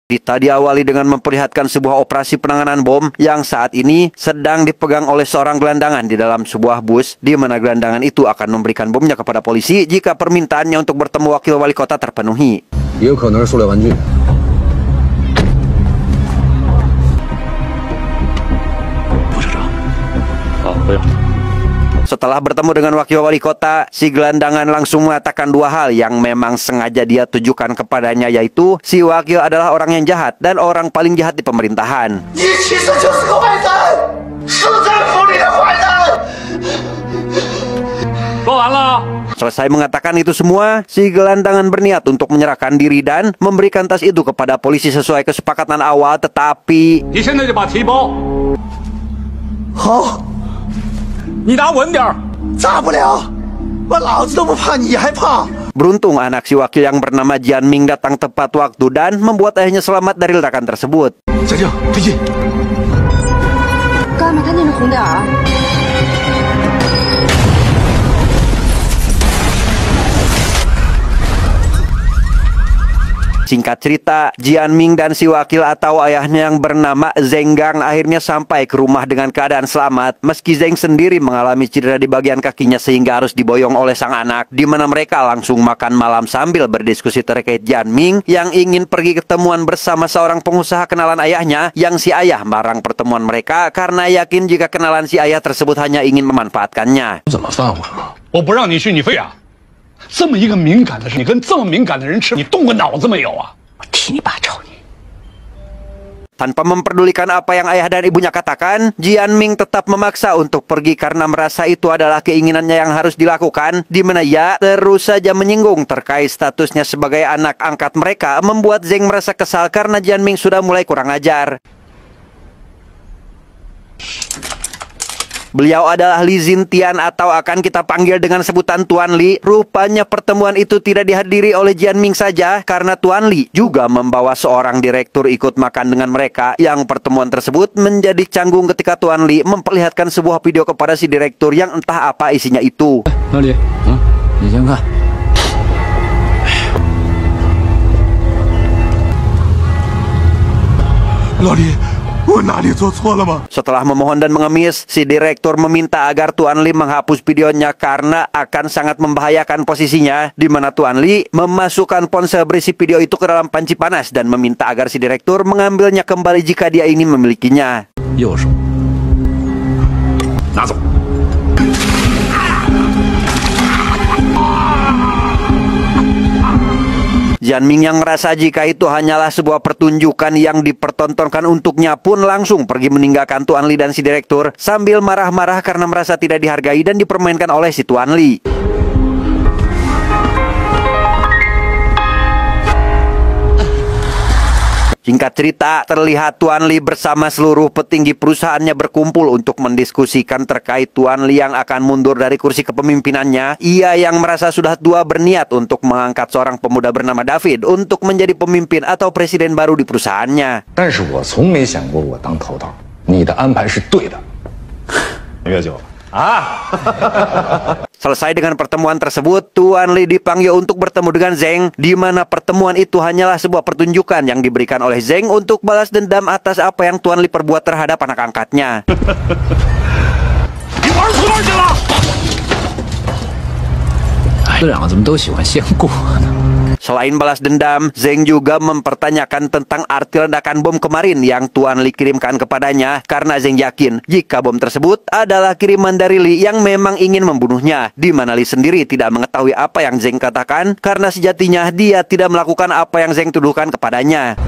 Berita diawali dengan memperlihatkan sebuah operasi penanganan bom yang saat ini sedang dipegang oleh seorang gelandangan di dalam sebuah bus, di mana gelandangan itu akan memberikan bomnya kepada polisi jika permintaannya untuk bertemu wakil wali kota terpenuhi. Setelah bertemu dengan wakil wali kota, si gelandangan langsung mengatakan dua hal yang memang sengaja dia tujukan kepadanya, yaitu si wakil adalah orang yang jahat dan orang paling jahat di pemerintahan. Selesai mengatakan itu semua, si gelandangan berniat untuk menyerahkan diri dan memberikan tas itu kepada polisi sesuai kesepakatan awal, tetapi beruntung anak si wakil yang bernama Jian Ming datang tepat waktu dan membuat ayahnya selamat dari ledakan tersebut. Singkat cerita, Jian Ming dan si wakil atau ayahnya yang bernama Zeng Gang akhirnya sampai ke rumah dengan keadaan selamat, meski Zeng sendiri mengalami cedera di bagian kakinya sehingga harus diboyong oleh sang anak, di mana mereka langsung makan malam sambil berdiskusi terkait Jian Ming yang ingin pergi ketemuan bersama seorang pengusaha kenalan ayahnya, yang si ayah melarang pertemuan mereka karena yakin jika kenalan si ayah tersebut hanya ingin memanfaatkannya. 这么一个敏感的事，你跟这么敏感的人吃，你动过脑子没有啊？我替你把仇你。 Tanpa memperdulikan apa yang ayah dan ibunya katakan, Jian Ming tetap memaksa untuk pergi karena merasa itu adalah keinginannya yang harus dilakukan, di mana ia terus saja menyinggung terkait statusnya sebagai anak angkat mereka, membuat Zeng merasa kesal karena Jian Ming sudah mulai kurang ajar. Beliau adalah Li Xintian atau akan kita panggil dengan sebutan Tuan Li. Rupanya pertemuan itu tidak dihadiri oleh Jian Ming saja, karena Tuan Li juga membawa seorang direktur ikut makan dengan mereka. Yang pertemuan tersebut menjadi canggung ketika Tuan Li memperlihatkan sebuah video kepada si direktur yang entah apa isinya itu. Li, setelah memohon dan mengemis, si direktur meminta agar Tuan Li menghapus videonya karena akan sangat membahayakan posisinya, di mana Tuan Li memasukkan ponsel berisi video itu ke dalam panci panas dan meminta agar si direktur mengambilnya kembali jika dia ingin memilikinya. Jian Ming yang merasa jika itu hanyalah sebuah pertunjukan yang dipertontonkan untuknya pun langsung pergi meninggalkan Tuan Li dan si direktur sambil marah-marah karena merasa tidak dihargai dan dipermainkan oleh si Tuan Li. Singkat cerita, terlihat Tuan Li bersama seluruh petinggi perusahaannya berkumpul untuk mendiskusikan terkait Tuan Li yang akan mundur dari kursi kepemimpinannya. Ia yang merasa sudah tua berniat untuk mengangkat seorang pemuda bernama David untuk menjadi pemimpin atau presiden baru di perusahaannya. Selesai dengan pertemuan tersebut, Tuan Li dipanggil untuk bertemu dengan Zeng, di mana pertemuan itu hanyalah sebuah pertunjukan yang diberikan oleh Zeng untuk balas dendam atas apa yang Tuan Li perbuat terhadap anak angkatnya. Selain balas dendam, Zeng juga mempertanyakan tentang arti ledakan bom kemarin yang Tuan Li kirimkan kepadanya, karena Zeng yakin jika bom tersebut adalah kiriman dari Li yang memang ingin membunuhnya, di mana Li sendiri tidak mengetahui apa yang Zeng katakan karena sejatinya dia tidak melakukan apa yang Zeng tuduhkan kepadanya.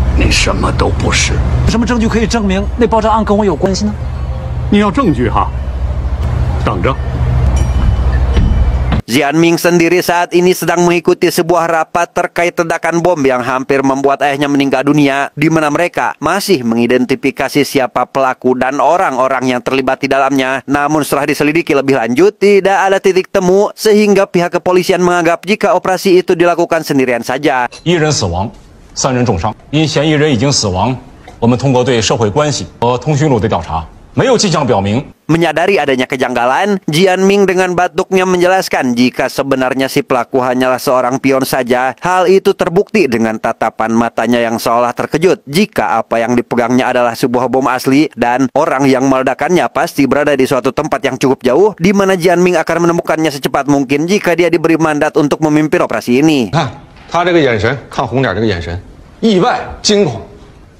Jian Ming sendiri saat ini sedang mengikuti sebuah rapat terkait ledakan bom yang hampir membuat ayahnya meninggal dunia, di mana mereka masih mengidentifikasi siapa pelaku dan orang-orang yang terlibat di dalamnya. Namun setelah diselidiki lebih lanjut, tidak ada titik temu sehingga pihak kepolisian menganggap jika operasi itu dilakukan sendirian saja. 1人死亡，3人重伤，因嫌疑人已经死亡，我们通过对社会关系和通讯录的调查，没有迹象表明 Menyadari adanya kejanggalan, Jianming dengan batuknya menjelaskan jika sebenarnya si pelaku hanyalah seorang pion saja. Hal itu terbukti dengan tatapan matanya yang seolah terkejut jika apa yang dipegangnya adalah sebuah bom asli dan orang yang meledakannya pasti berada di suatu tempat yang cukup jauh di mana Jianming akan menemukannya secepat mungkin jika dia diberi mandat untuk memimpin operasi ini. 看他这个眼神，看红点这个眼神，意外惊恐。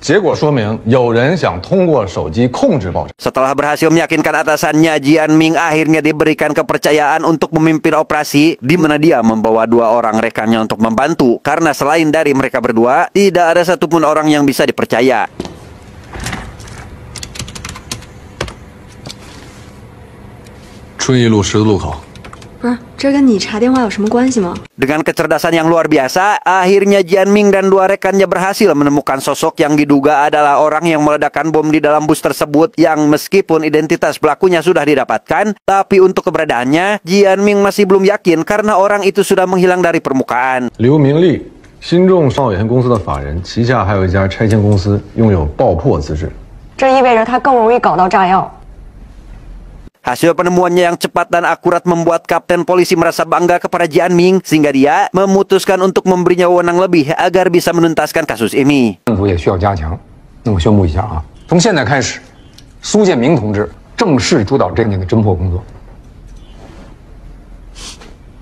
结果说明有人想通过手机控制爆炸。 Setelah berhasil meyakinkan atasannya, Jianming akhirnya diberikan kepercayaan untuk memimpin operasi di mana dia membawa 2 orang rekannya untuk membantu karena selain dari mereka berdua, tidak ada satupun orang yang bisa dipercaya. 春义路十字路口。 不是，这跟你查电话有什么关系吗？ Dengan kecerdasan yang luar biasa, akhirnya Jianming dan 2 rekannya berhasil menemukan sosok yang diduga adalah orang yang meledakkan bom di dalam bus tersebut yang meskipun identitas pelakunya sudah didapatkan, tapi untuk keberadaannya, Jianming masih belum yakin karena orang itu sudah menghilang dari permukaan. 刘明利，新众商有限公司的法人，旗下还有一家拆迁公司，拥有爆破资质。这意味着他更容易搞到炸药。 Hasil penemuannya yang cepat dan akurat membuat Kapten Polisi merasa bangga kepada Jianming sehingga dia memutuskan untuk memberinya wewenang lebih agar bisa menuntaskan kasus ini. 政府也需要加强。那我宣布一下啊，从现在开始，苏建明同志正式主导这件的侦破工作。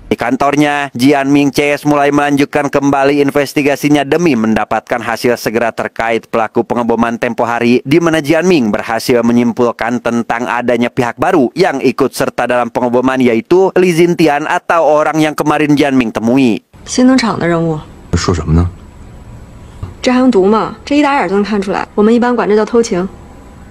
Di kantornya, Jianming CS mulai melanjutkan kembali investigasinya demi mendapatkan hasil segera terkait pelaku pengeboman tempo hari, di mana Jianming berhasil menyimpulkan tentang adanya pihak baru yang ikut serta dalam pengeboman, yaitu Li Xintian atau orang yang kemarin Jianming temui. 新农场的任务，说什么呢？这还用读吗？这一打眼就能看出来。我们一般管这叫偷情。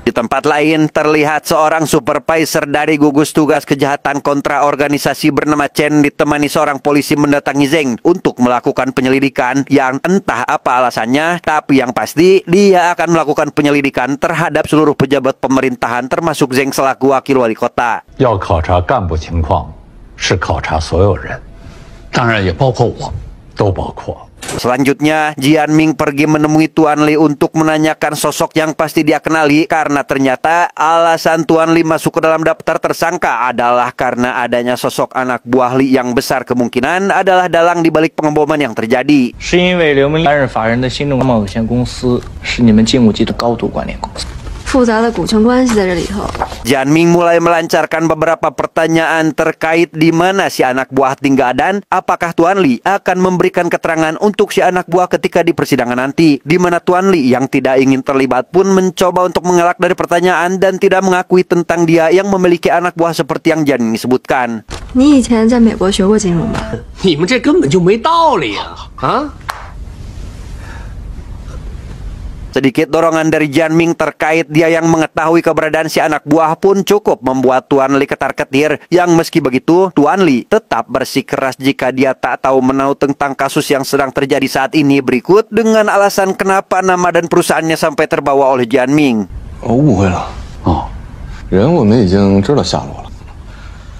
Di tempat lain, terlihat seorang supervisor dari gugus tugas kejahatan kontra organisasi bernama Chen ditemani seorang polisi mendatangi Zeng untuk melakukan penyelidikan yang entah apa alasannya, tapi yang pasti dia akan melakukan penyelidikan terhadap seluruh pejabat pemerintahan termasuk Zeng selaku wakil wali kota. 要考察干部情况，是考察所有人，当然也包括我，都包括。 Selanjutnya, Jianming pergi menemui Tuan Li untuk menanyakan sosok yang pasti dia kenali karena ternyata alasan Tuan Li masuk ke dalam daftar tersangka adalah karena adanya sosok anak buah Li yang besar kemungkinan adalah dalang di balik pengeboman yang terjadi. 是因为刘明利担任法人的新众商有限公司是你们禁务局的高度关联公司。 复杂的股权关系在这里头。 Jianming mulai melancarkan beberapa pertanyaan terkait di mana si anak buah tinggal dan apakah Tuan Li akan memberikan keterangan untuk si anak buah ketika di persidangan nanti. Di mana Tuan Li yang tidak ingin terlibat pun mencoba untuk mengelak dari pertanyaan dan tidak mengakui tentang dia yang memiliki anak buah seperti yang Jianming sebutkan. 你以前在美国学过金融吧？你们这根本就没道理呀！啊！ Sedikit dorongan dari Jianming terkait dia yang mengetahui keberadaan si anak buah pun cukup membuat Tuan Li ketar-ketir. Yang meski begitu, Tuan Li tetap bersikeras jika dia tak tahu menau tentang kasus yang sedang terjadi saat ini. Berikut dengan alasan kenapa nama dan perusahaannya sampai terbawa oleh Jianming. 我误会了哦，人我们已经知道下落了。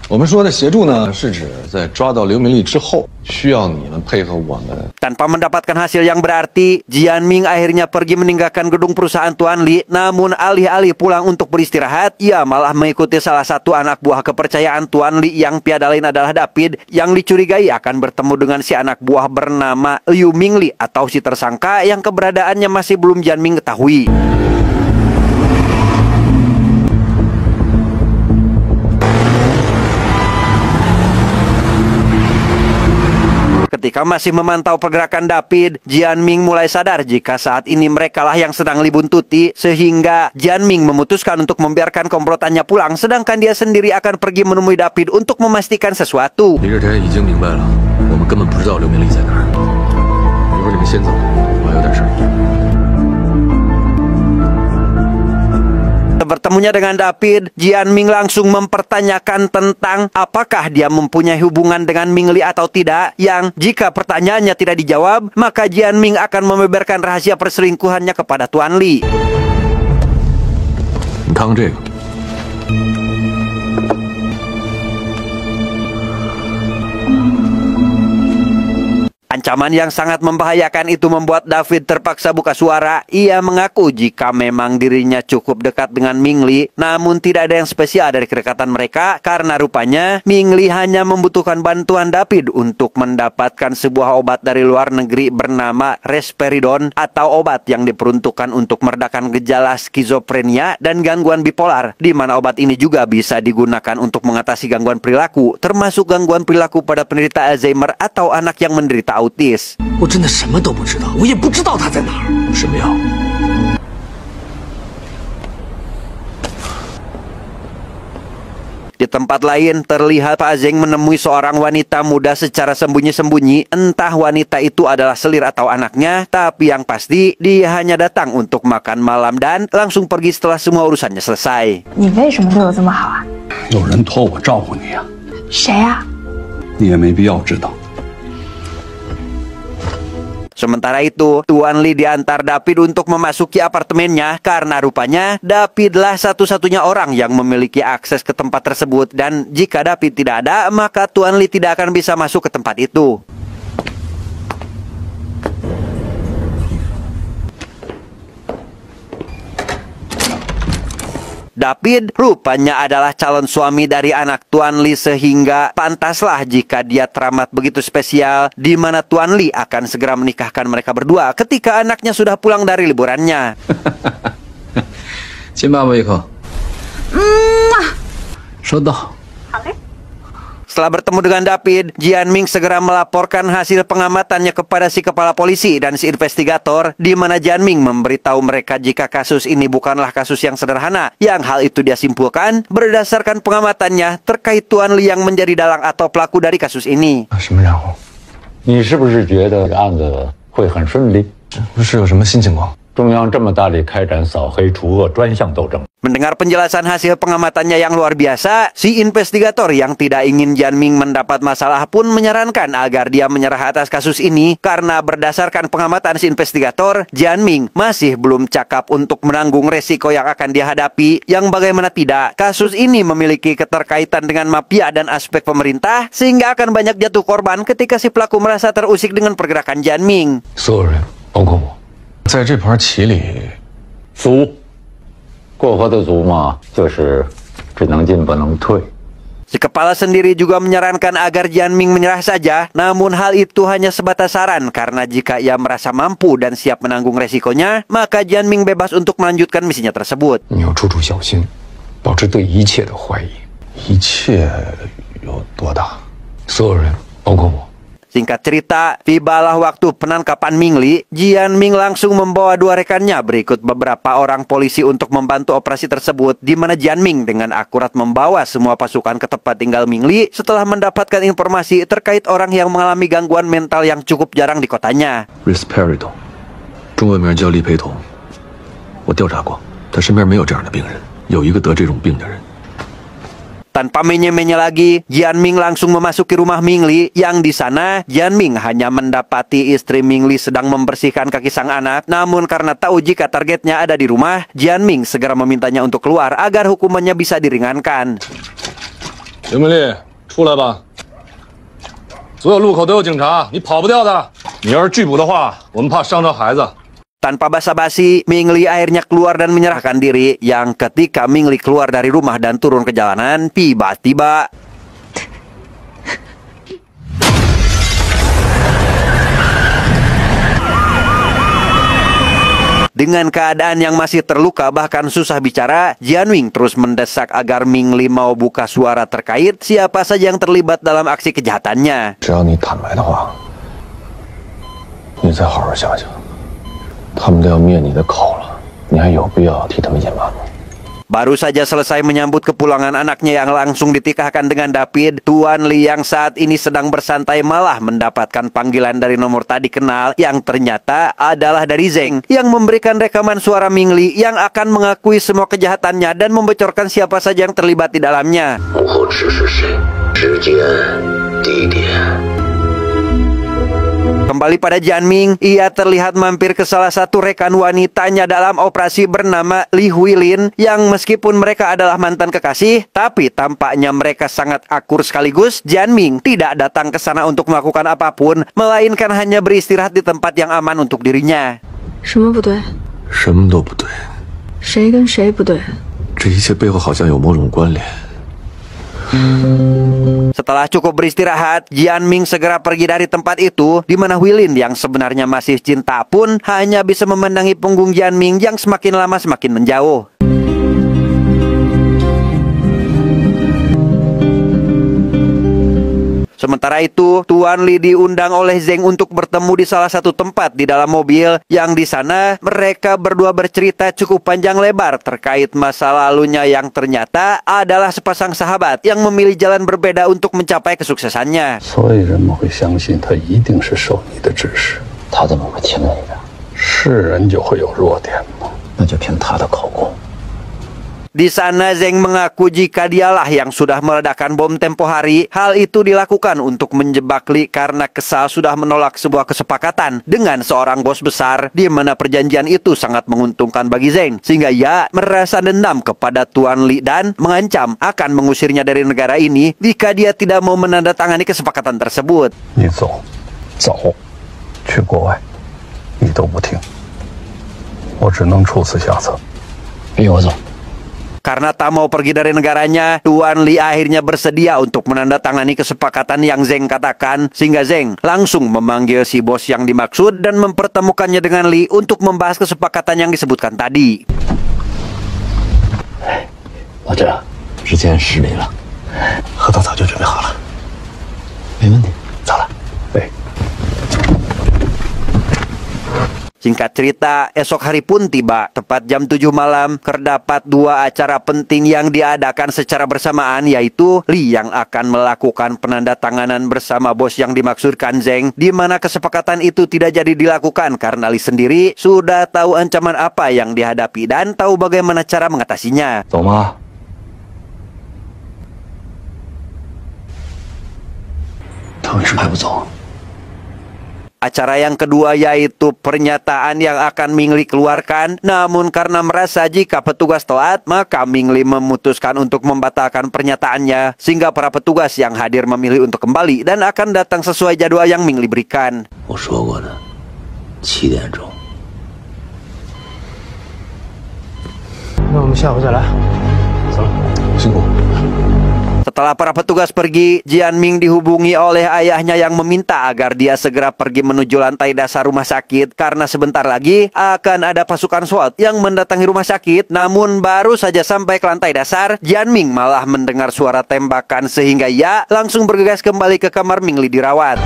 我们说的协助呢，是指在抓到刘明利之后，需要你们配合我们。 Tanpa mendapatkan hasil yang berarti, Jianming akhirnya pergi meninggalkan gedung perusahaan Tuan Li. Namun alih-alih pulang untuk beristirahat, ia malah mengikuti salah satu anak buah kepercayaan Tuan Li yang tiada lain adalah David, yang dicurigai akan bertemu dengan si anak buah bernama Liu Mingli atau si tersangka yang keberadaannya masih belum Jianming ketahui. Ketika masih memantau pergerakan David, Jianming mulai sadar jika saat ini merekalah yang sedang dibuntuti, sehingga Jianming memutuskan untuk membiarkan komplotannya pulang, sedangkan dia sendiri akan pergi menemui David untuk memastikan sesuatu. 李志晨已经明白了，我们根本不知道刘明利在哪儿。一会儿你们先走，我还有点事儿。 Bertemunya dengan David, Jianming langsung mempertanyakan tentang apakah dia mempunyai hubungan dengan Mingli atau tidak, yang jika pertanyaannya tidak dijawab, maka Jianming akan membeberkan rahasia perselingkuhannya kepada Tuan Li. 你看看这个。Ancaman yang sangat membahayakan itu membuat David terpaksa buka suara. Ia mengaku jika memang dirinya cukup dekat dengan Ming Li, namun tidak ada yang spesial dari kedekatan mereka karena rupanya Ming Li hanya membutuhkan bantuan David untuk mendapatkan sebuah obat dari luar negeri bernama Risperidon atau obat yang diperuntukkan untuk meredakan gejala skizofrenia dan gangguan bipolar, di mana obat ini juga bisa digunakan untuk mengatasi gangguan perilaku, termasuk gangguan perilaku pada penderita Alzheimer atau anak yang menderita autis. 我真的什么都不知道，我也不知道他在哪儿。什么药？ Di tempat lain, terlihat Pak Zeng menemui seorang wanita muda secara sembunyi-sembunyi. Entah wanita itu adalah selir atau anaknya, tapi yang pasti dia hanya datang untuk makan malam dan langsung pergi setelah semua urusannya selesai. 你为什么对我这么好啊？有人托我照顾你呀、谁啊？ 你也没必要知道。 Sementara itu, Tuan Li diantar David untuk memasuki apartemennya karena rupanya Davidlah satu-satunya orang yang memiliki akses ke tempat tersebut, dan jika David tidak ada, maka Tuan Li tidak akan bisa masuk ke tempat itu. David rupanya adalah calon suami dari anak Tuan Li, sehingga pantaslah jika dia teramat begitu spesial, di mana Tuan Li akan segera menikahkan mereka berdua ketika anaknya sudah pulang dari liburannya. 亲爸爸一口。收到。 Setelah bertemu dengan David, Jian Ming segera melaporkan hasil pengamatannya kepada si kepala polisi dan si investigator, di mana Jian Ming memberitahu mereka jika kasus ini bukanlah kasus yang sederhana, yang hal itu dia simpulkan berdasarkan pengamatannya terkait Tuan Li yang menjadi dalang atau pelaku dari kasus ini. 什么然后？你是不是觉得案子会很顺利？不是有什么新情况？ 中央这么大力开展扫黑除恶专项斗争。 Mendengar penjelasan hasil pengamatannya yang luar biasa, si investigator yang tidak ingin Jian Ming mendapat masalah pun menyarankan agar dia menyerah atas kasus ini karena berdasarkan pengamatan si investigator, Jian Ming masih belum cakap untuk menanggung resiko yang akan dihadapi, yang bagaimana tidak, kasus ini memiliki keterkaitan dengan mafia dan aspek pemerintah, sehingga akan banyak jatuh korban ketika si pelaku merasa terusik dengan pergerakan Jian Ming. 所有人，包括我，在这盘棋里，俗，过河的俗嘛，就是只能进不能退。 Si kepala sendiri juga menyarankan agar Jian Ming menyerah saja, namun hal itu hanya sebatas saran karena jika ia merasa mampu dan siap menanggung resikonya, maka Jian Ming bebas untuk melanjutkan misinya tersebut. 你要处处小心，保持对一切的怀疑。一切有多大？所有人，包括我。 Singkat cerita, tibalah waktu penangkapan Ming Li. Jian Ming langsung membawa dua rekannya berikut beberapa orang polisi untuk membantu operasi tersebut, di mana Jian Ming dengan akurat membawa semua pasukan ke tempat tinggal Ming Li setelah mendapatkan informasi terkait orang yang mengalami gangguan mental yang cukup jarang di kotanya. Risperidon， 中文名叫利培酮。我调查过，他身边没有这样的病人，有一个得这种病的人。 Tanpa menye-menye lagi, Jian Ming langsung memasuki rumah Ming Li, yang di sana Jian Ming hanya mendapati istri Ming Li sedang membersihkan kaki sang anak. Namun karena tahu jika targetnya ada di rumah, Jian Ming segera memintanya untuk keluar agar hukumannya bisa diringankan. 刘明丽，出来吧！所有路口都有警察，你跑不掉的。你要是拒捕的话，我们怕伤着孩子。 Tanpa basa-basi, Ming Li akhirnya keluar dan menyerahkan diri, yang ketika Ming Li keluar dari rumah dan turun ke jalanan, tiba-tiba dengan keadaan yang masih terluka bahkan susah bicara, Jian Ming terus mendesak agar Ming Li mau buka suara terkait siapa saja yang terlibat dalam aksi kejahatannya. 只要你坦白的话，你再好好想想。 他们都要灭你的口了，你还有必要替他们隐瞒吗？ Baru saja selesai menyambut kepulangan anaknya yang langsung ditikahkan dengan David, Tuan Li yang saat ini sedang bersantai malah mendapatkan panggilan dari nomor tadi kenal yang ternyata adalah dari Zeng yang memberikan rekaman suara Ming Li yang akan mengakui semua kejahatannya dan membocorkan siapa saja yang terlibat di dalamnya. Kembali pada Jianming, ia terlihat mampir ke salah satu rekan wanitanya dalam operasi bernama Li Huilin yang meskipun mereka adalah mantan kekasih, tapi tampaknya mereka sangat akur sekaligus. Jianming tidak datang ke sana untuk melakukan apapun, melainkan hanya beristirahat di tempat yang aman untuk dirinya. 什么不对？什么都不对，谁跟谁不对？这一切背后好像有某种关联。 Setelah cukup beristirahat, Jianming segera pergi dari tempat itu, di mana Huilin yang sebenarnya masih cinta pun hanya bisa memandangi punggung Jianming yang semakin lama semakin menjauh. Sementara itu, Tuan Li diundang oleh Zeng untuk bertemu di salah satu tempat di dalam mobil, yang di sana mereka berdua bercerita cukup panjang lebar terkait masa lalunya yang ternyata adalah sepasang sahabat yang memilih jalan berbeda untuk mencapai kesuksesannya. 所以人们会相信他一定是受你的指使。他怎么会听你的？是人就会有弱点吗？那就凭他的口供。 Di sana Zeng mengaku jika dialah yang sudah meledakkan bom tempo hari. Hal itu dilakukan untuk menjebak Li karena kesal sudah menolak sebuah kesepakatan dengan seorang bos besar, di mana perjanjian itu sangat menguntungkan bagi Zeng, sehingga ia merasa dendam kepada Tuan Li dan mengancam akan mengusirnya dari negara ini jika dia tidak mau menandatangani kesepakatan tersebut. 你走，走，去国外，你都不听，我只能处此下策。逼我走。 Karena tak mau pergi dari negaranya, Tuan Li akhirnya bersedia untuk menandatangani kesepakatan yang Zeng katakan, sehingga Zeng langsung memanggil si bos yang dimaksud dan mempertemukannya dengan Li untuk membahas kesepakatan yang disebutkan tadi. 老郑，时间10里了，核桃早就准备好了，没问题，走了。哎。 Singkat cerita, esok hari pun tiba. Tepat jam 7 malam, terdapat dua acara penting yang diadakan secara bersamaan, yaitu Li yang akan melakukan penandatanganan bersama bos yang dimaksudkan Zeng, di mana kesepakatan itu tidak jadi dilakukan karena Li sendiri sudah tahu ancaman apa yang dihadapi dan tahu bagaimana cara mengatasinya. 走吗？他为什么还不走？ Acara yang kedua yaitu pernyataan yang akan Ming Li keluarkan. Namun karena merasa jika petugas telat, maka Ming Li memutuskan untuk membatalkan pernyataannya, sehingga para petugas yang hadir memilih untuk kembali dan akan datang sesuai jadwal yang Ming Li berikan. 我说过的，7点钟。那我们下午再来。走了，辛苦。 Setelah para petugas pergi, Jianming dihubungi oleh ayahnya yang meminta agar dia segera pergi menuju lantai dasar rumah sakit karena sebentar lagi akan ada pasukan SWAT yang mendatangi rumah sakit. Namun baru saja sampai ke lantai dasar, Jianming malah mendengar suara tembakan sehingga ia langsung bergegas kembali ke kamar Ming Li dirawat.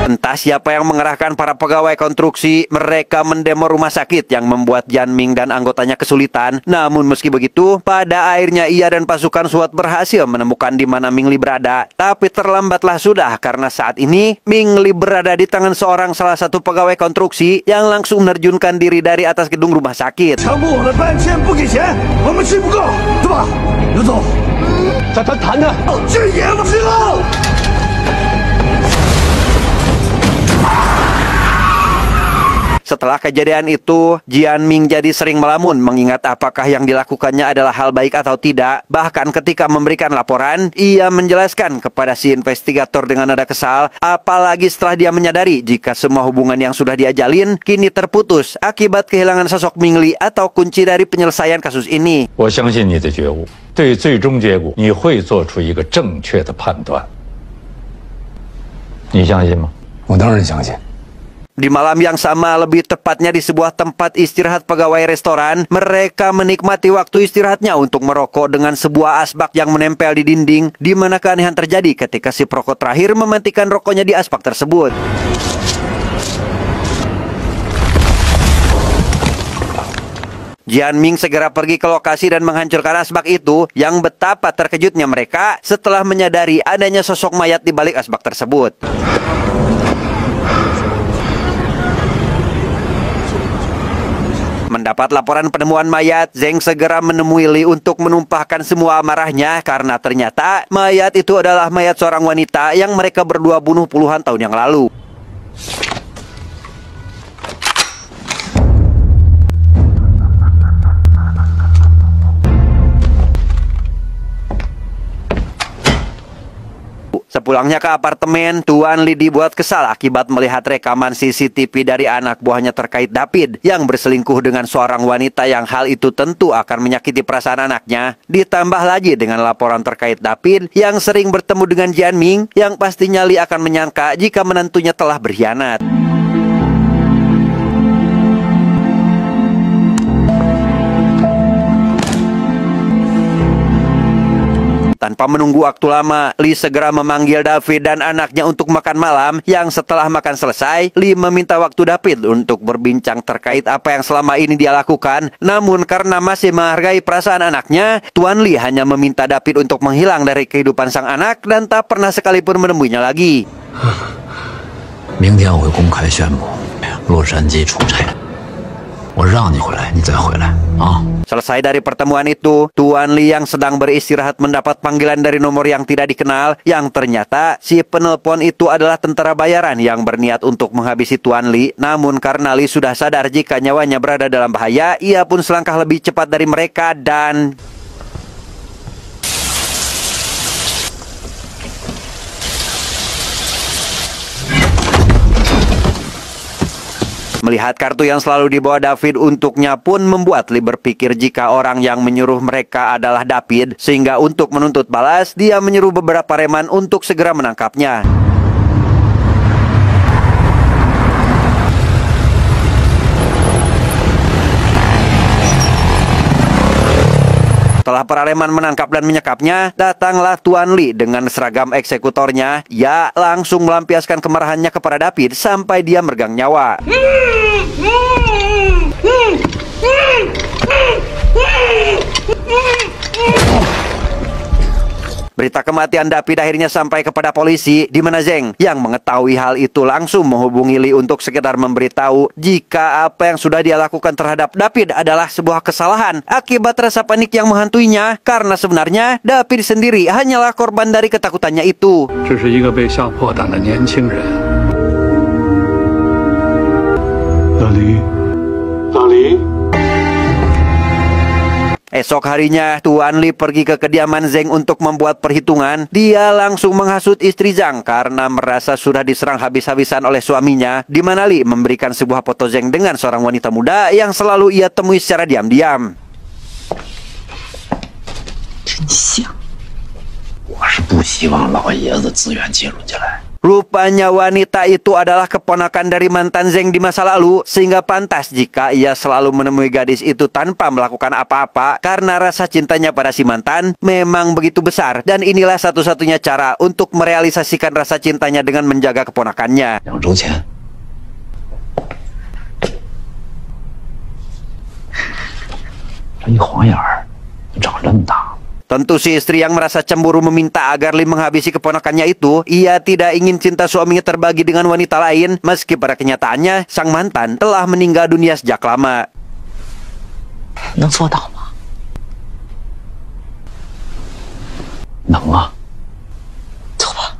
Entah siapa yang mengerahkan para pegawai konstruksi, mereka mendemo rumah sakit yang membuat Jianming dan anggotanya kesulitan. Namun meski begitu, pada akhirnya ia dan pasukan SWAT berhasil menemukan di mana Ming Li berada. Tapi terlambatlah sudah karena saat ini Ming Li berada di tangan seorang salah satu pegawai konstruksi yang langsung menerjunkan diri dari atas gedung rumah sakit. 强迫我们搬迁不给钱，我们吃不够，对吧？刘总，咱谈谈。这也不行啊！ Setelah kejadian itu, Jianming jadi sering melamun mengingat apakah yang dilakukannya adalah hal baik atau tidak. Bahkan ketika memberikan laporan, ia menjelaskan kepada si investigator dengan nada kesal, apalagi setelah dia menyadari jika semua hubungan yang sudah dia jalin kini terputus akibat kehilangan sosok Ming Li atau kunci dari penyelesaian kasus ini. 我相信你的觉悟，对最终结果你会做出一个正确的判断。你相信吗？我当然相信。 Di malam yang sama, lebih tepatnya di sebuah tempat istirahat pegawai restoran, mereka menikmati waktu istirahatnya untuk merokok dengan sebuah asbak yang menempel di dinding, di mana keanehan terjadi ketika si perokok terakhir mematikan rokoknya di asbak tersebut. Jianming segera pergi ke lokasi dan menghancurkan asbak itu, yang betapa terkejutnya mereka setelah menyadari adanya sosok mayat di balik asbak tersebut. Mendapat laporan penemuan mayat, Zeng segera menemui Li untuk menumpahkan semua amarahnya karena ternyata mayat itu adalah mayat seorang wanita yang mereka berdua bunuh puluhan tahun yang lalu. Sepulangnya ke apartemen, Tuan Li dibuat kesal akibat melihat rekaman CCTV dari anak buahnya terkait David yang berselingkuh dengan seorang wanita yang hal itu tentu akan menyakiti perasaan anaknya. Ditambah lagi dengan laporan terkait David yang sering bertemu dengan Jian Ming yang pastinya Li akan menyangka jika menantunya telah berkhianat. Tanpa menunggu waktu lama, Li segera memanggil David dan anaknya untuk makan malam. Yang setelah makan selesai, Li meminta waktu David untuk berbincang terkait apa yang selama ini dia lakukan. Namun karena masih menghargai perasaan anaknya, Tuan Li hanya meminta David untuk menghilang dari kehidupan sang anak dan tak pernah sekalipun menemuinya lagi. 明天我会公开宣布洛杉矶出差。 我让你回来，你再回来啊！ Selesai dari pertemuan itu, Tuan Li yang sedang beristirahat mendapat panggilan dari nomor yang tidak dikenal, yang ternyata si penelpon itu adalah tentara bayaran yang berniat untuk menghabisi Tuan Li. Namun karena Li sudah sadar jika nyawanya berada dalam bahaya, ia pun selangkah lebih cepat dari mereka dan... Melihat kartu yang selalu dibawa David untuknya pun membuat Li berpikir jika orang yang menyuruh mereka adalah David, sehingga untuk menuntut balas, dia menyuruh beberapa reman untuk segera menangkapnya. Setelah para reman menangkap dan menyekapnya, datanglah Tuan Li dengan seragam eksekutornya. Ia langsung melampiaskan kemarahannya kepada David sampai dia meregang nyawa. Berita kematian David akhirnya sampai kepada polisi, di mana Zeng yang mengetahui hal itu langsung menghubungi Li untuk sekedar memberitahu jika apa yang sudah dia lakukan terhadap David adalah sebuah kesalahan akibat rasa panik yang menghantuinya, karena sebenarnya David sendiri hanyalah korban dari ketakutannya itu. 这是一个被吓破胆的年轻人。老李，老李。 Esok harinya, Tuan Li pergi ke kediaman Zeng untuk membuat perhitungan. Dia langsung menghasut istri Zhang karena merasa sudah diserang habis-habisan oleh suaminya, di mana Li memberikan sebuah foto Zeng dengan seorang wanita muda yang selalu ia temui secara diam-diam. 真像，我是不希望老爷子资源介入进来。 Rupanya wanita itu adalah keponakan dari mantan Zeng di masa lalu, sehingga pantas jika ia selalu menemui gadis itu tanpa melakukan apa-apa karena rasa cintanya pada si mantan memang begitu besar, dan inilah satu-satunya cara untuk merealisasikan rasa cintanya dengan menjaga keponakannya. 2周前，这一晃眼儿长这么大。 Tentu si istri yang merasa cemburu meminta agar Li menghabisi keponakannya itu. Ia tidak ingin cinta suaminya terbagi dengan wanita lain, meski pada kenyataannya sang mantan telah meninggal dunia sejak lama. 能做到吗？能啊，走吧。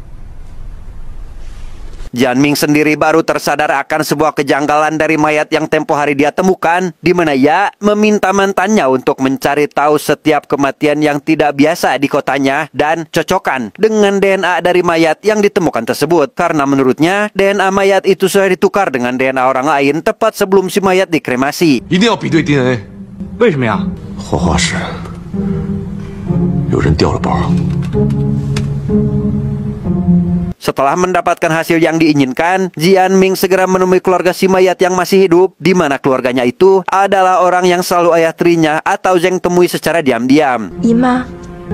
Jian Ming sendiri baru tersadar akan sebuah kejanggalan dari mayat yang tempo hari dia temukan, di mana ia meminta mantannya untuk mencari tahu setiap kematian yang tidak biasa di kotanya dan cocokkan dengan DNA dari mayat yang ditemukan tersebut, karena menurutnya DNA mayat itu sudah ditukar dengan DNA orang lain tepat sebelum si mayat dikremasi. 一定要比对 DNA。为什么呀？火化时有人掉了包。 Setelah mendapatkan hasil yang diinginkan, Jian Ming segera menemui keluarga si mayat yang masih hidup, di mana keluarganya itu adalah orang yang selalu ayah tirinya atau Zeng temui secara diam-diam. 姨妈，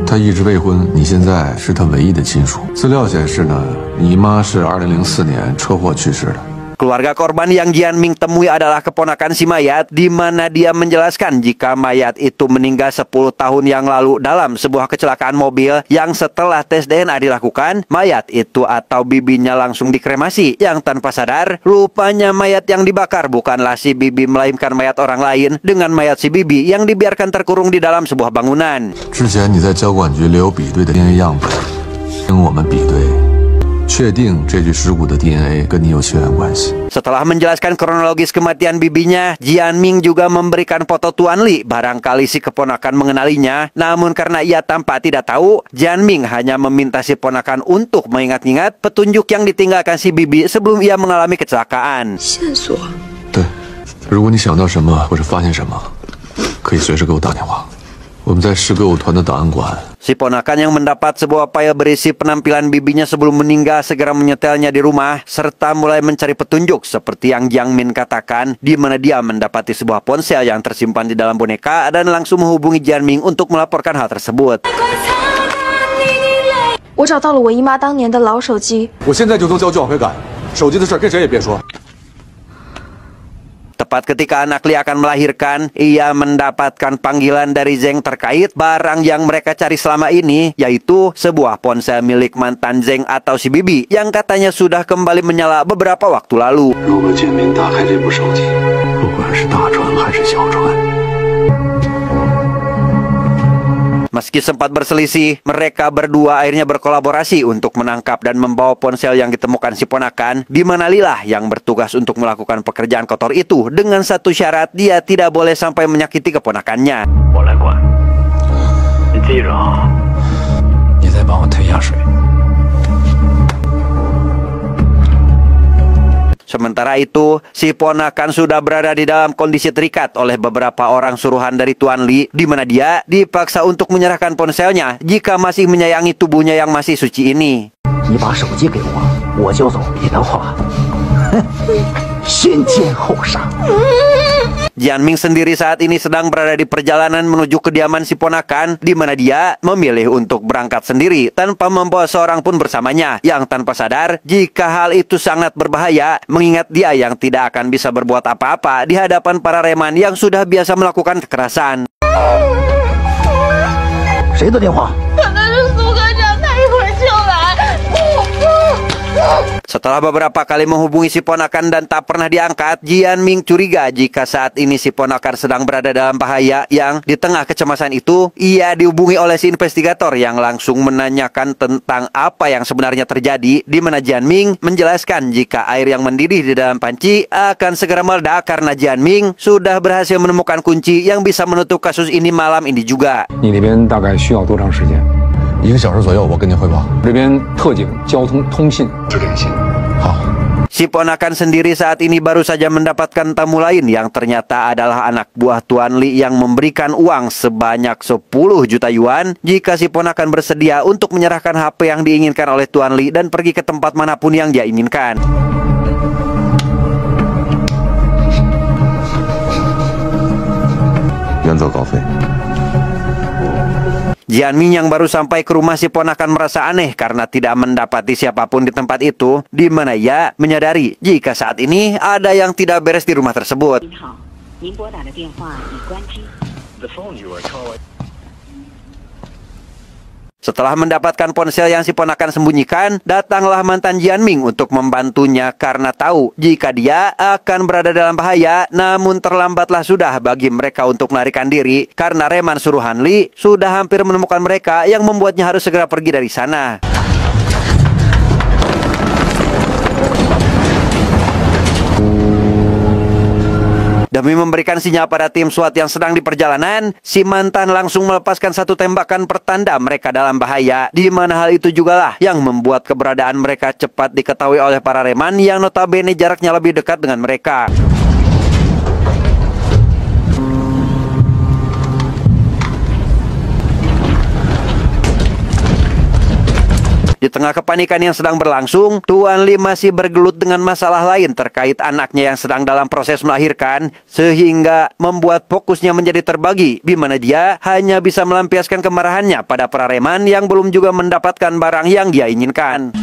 他一直未婚，你现在是他唯一的亲属。资料显示呢，你妈是2004年车祸去世的。Keluarga korban yang Jianming temui adalah keponakan si mayat, di mana dia menjelaskan jika mayat itu meninggal 10 tahun yang lalu dalam sebuah kecelakaan mobil yang setelah tes DNA dilakukan, mayat itu atau bibinya langsung dikremasi. Yang tanpa sadar, rupanya mayat yang dibakar bukanlah si bibi melainkan mayat orang lain dengan mayat si bibi yang dibiarkan terkurung di dalam sebuah bangunan. 之前你在交管局留比对的 DNA 样本，跟我们比对，确定这具尸骨的 DNA 跟你有血缘关系。 Setelah menjelaskan kronologis kematian bibinya, Jianming juga memberikan foto Tuan Li. Barangkali si keponakan mengenalinya, namun karena ia tampak tidak tahu, Jianming hanya meminta si ponakan untuk mengingat-ingat petunjuk yang ditinggalkan si bibi sebelum ia mengalami kecelakaan. 对，如果你想到什么或者发现什么，可以随时给我打电话。我们在市歌舞团的档案馆。 Si ponakan yang mendapat sebuah file berisi penampilan bibinya sebelum meninggal segera menyetelnya di rumah serta mulai mencari petunjuk seperti yang Jiang Min katakan, di mana dia mendapati sebuah ponsel yang tersimpan di dalam boneka dan langsung menghubungi Jianming untuk melaporkan hal tersebut. 我找到了我姨妈当年的老手机。我现在就能交居委会赶，手机的事跟谁也别说。 Tepat ketika anak Li akan melahirkan, ia mendapatkan panggilan dari Zeng terkait barang yang mereka cari selama ini, yaitu sebuah ponsel milik mantan Zeng atau si bibi yang katanya sudah kembali menyala beberapa waktu lalu. 如果建明打开这部手机，不管是大船还是小船。 Meski sempat berselisih, mereka berdua akhirnya berkolaborasi untuk menangkap dan membawa ponsel yang ditemukan si ponakan, di mana Lilah yang bertugas untuk melakukan pekerjaan kotor itu dengan satu syarat, dia tidak boleh sampai menyakiti keponakannya. 我来管，你记着啊，你再帮我推下水。 Sementara itu, si ponakan sudah berada di dalam kondisi terikat oleh beberapa orang suruhan dari Tuan Li, di mana dia dipaksa untuk menyerahkan ponselnya jika masih menyayangi tubuhnya yang masih suci ini. 你把手机给我，我就走；别的话，先奸后杀。 Jianming sendiri saat ini sedang berada di perjalanan menuju kediaman si ponakan, di mana dia memilih untuk berangkat sendiri tanpa membawa seorang pun bersamanya, yang tanpa sadar jika hal itu sangat berbahaya, mengingat dia yang tidak akan bisa berbuat apa-apa di hadapan para reman yang sudah biasa melakukan kekerasan. 谁的电话？ Setelah beberapa kali menghubungi si ponakan dan tak pernah diangkat, Jianming curiga jika saat ini si ponakan sedang berada dalam bahaya, yang di tengah kecemasan itu, ia dihubungi oleh si investigator yang langsung menanyakan tentang apa yang sebenarnya terjadi, di mana Jianming menjelaskan jika air yang mendidih di dalam panci akan segera meledak karena Jianming sudah berhasil menemukan kunci yang bisa menutup kasus ini malam ini juga. 你那边大概需要多长时间1个小时左右，我跟您汇报。这边特警、交通、通信是联系。好。 Si ponakan sendiri saat ini baru saja mendapatkan tamu lain yang ternyata adalah anak buah Tuan Li yang memberikan uang sebanyak 10 juta yuan jika si ponakan bersedia untuk menyerahkan HP yang diinginkan oleh Tuan Li dan pergi ke tempat manapun yang dia inginkan. Jianming yang baru sampai ke rumah si ponakan merasa aneh karena tidak mendapati siapapun di tempat itu, di mana ia menyadari jika saat ini ada yang tidak beres di rumah tersebut. Setelah mendapatkan ponsel yang si ponakan sembunyikan, datanglah mantan Jianming untuk membantunya karena tahu jika dia akan berada dalam bahaya, namun terlambatlah sudah bagi mereka untuk melarikan diri karena reman suruhan Li sudah hampir menemukan mereka yang membuatnya harus segera pergi dari sana. Demi memberikan sinyal pada tim SWAT yang sedang di perjalanan, si mantan langsung melepaskan satu tembakan pertanda mereka dalam bahaya, di mana hal itu jugalah yang membuat keberadaan mereka cepat diketahui oleh para reman yang notabene jaraknya lebih dekat dengan mereka. Di tengah kepanikan yang sedang berlangsung, Tuan Lee masih bergelut dengan masalah lain terkait anaknya yang sedang dalam proses melahirkan, sehingga membuat fokusnya menjadi terbagi, di mana dia hanya bisa melampiaskan kemarahannya pada Prareman yang belum juga mendapatkan barang yang dia inginkan.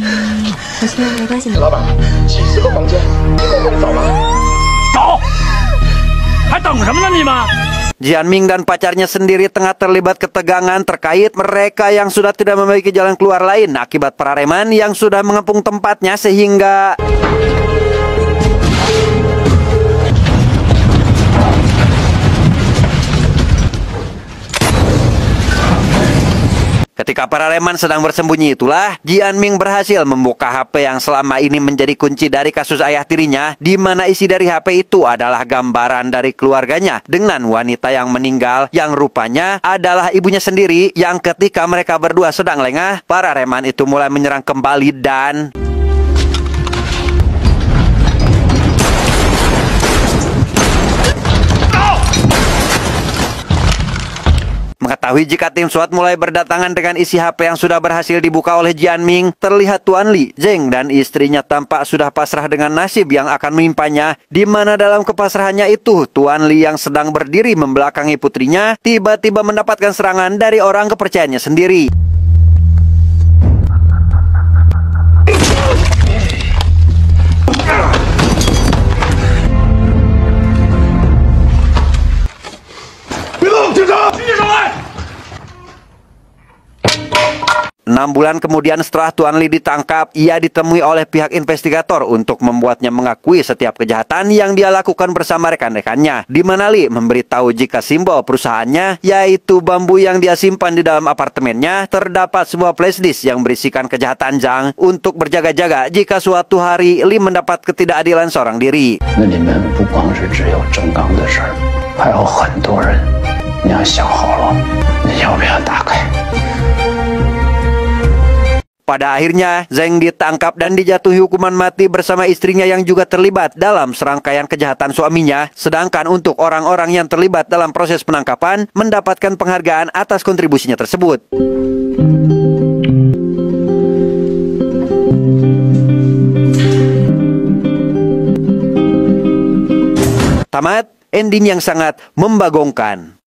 Jianming dan pacarnya sendiri tengah terlibat ketegangan terkait mereka yang sudah tidak memiliki jalan keluar lain akibat Prareman yang sudah mengepung tempatnya, sehingga ketika Prareman sedang bersembunyi itulah, Jianming berhasil membuka HP yang selama ini menjadi kunci dari kasus ayah tirinya, di mana isi dari HP itu adalah gambaran dari keluarganya dengan wanita yang meninggal yang rupanya adalah ibunya sendiri, yang ketika mereka berdua sedang lengah, Prareman itu mulai menyerang kembali dan mengetahui jika tim SWAT mulai berdatangan dengan isi HP yang sudah berhasil dibuka oleh Jianming, terlihat Tuan Lee, Zeng dan istrinya tampak sudah pasrah dengan nasib yang akan menimpanya, di mana dalam kepasrahannya itu, Tuan Lee yang sedang berdiri membelakangi putrinya, tiba-tiba mendapatkan serangan dari orang kepercayaannya sendiri. Enam bulan kemudian setelah Tuan Lee ditangkap, ia ditemui oleh pihak investigator untuk membuatnya mengakui setiap kejahatan yang dia lakukan bersama rekan-rekannya, di mana Lee memberitahu jika simbol perusahaannya, yaitu bambu yang dia simpan di dalam apartemennya, terdapat sebuah flashdisk yang berisikan kejahatan Zhang untuk berjaga-jaga jika suatu hari Lee mendapat ketidakadilan seorang diri. Pada akhirnya, Zeng ditangkap dan dijatuhi hukuman mati bersama istrinya yang juga terlibat dalam serangkaian kejahatan suaminya. Sedangkan untuk orang-orang yang terlibat dalam proses penangkapan mendapatkan penghargaan atas kontribusinya tersebut. Tamat, ending yang sangat membagongkan.